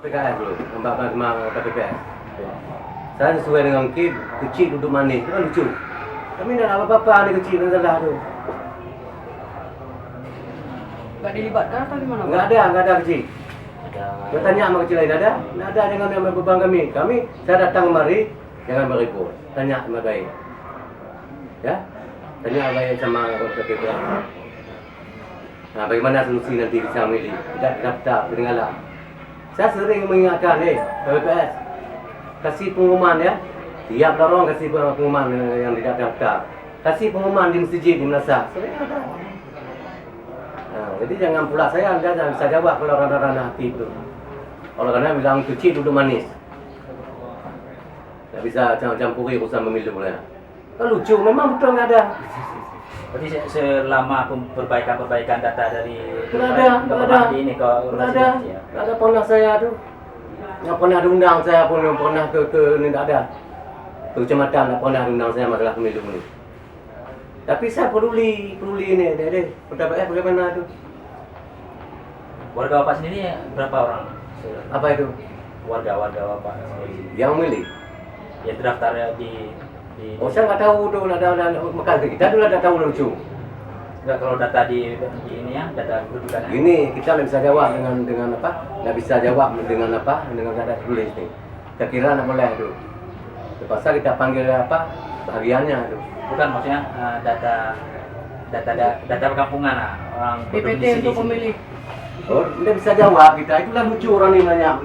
PKS dulu, sama KPPS. Saya sesuai dengan KIP, kecil duduk manis, itu kan lucu. Kami tidak ada apa-apa, ni kecil dan salah tu. Nggak dilibatkan atau gimana? Enggak ada kecil. Dia tanya sama kecil lain ada? Tidak ada dengan yang beban kami. Saya datang kemari, jangan berikut. Tanya sama baik. Ya, tanya baik sama KPPS. Nah, bagaimana solusi nanti bisa milih? Tidak daftar, ketinggalan. Saya sering mengingatkan, KPPS, kasih pengumuman ya. Tiap lorong kasih pengumuman yang tidak daftar. Kasih pengumuman di masjid, di madrasah. Sering ada. Nah, jadi jangan pula saya Anda jangan bisa jawab kalau ranah-ranah hati itu. Kalau karena bilang kecil duduk manis. Tidak bisa campuri urusan pemilu ya. Kan lucu, memang betul nggak ada. Berarti selama perbaikan data dari Nggak ada. ini ke Nggak ada pernah saya tuh. Nggak pernah diundang saya pun, yang pernah ke ini nggak ada. Ke kecamatan nggak pernah diundang saya masalah pemilu ini. Tapi saya peduli ini, deh. Pendapat bagaimana tuh? Warga Bapak sendiri berapa orang? Apa itu? Warga Bapak sendiri Yang milih? yang terdaftar di Oh, saya nggak tahu tuh, ada makan kita dulu ada tahu lucu. enggak, kalau data di ini ya, data kedudukan. Ini kita nggak bisa jawab dengan apa? Nggak bisa jawab dengan apa? Dengan data tulis nih. Kita kira nggak boleh tuh. Terpaksa kita panggil apa? Bagiannya tuh. Bukan, maksudnya data perkampungan lah, orang PPT untuk pemilih. Oh, nggak bisa jawab kita. Itulah lucu orang ini nanya.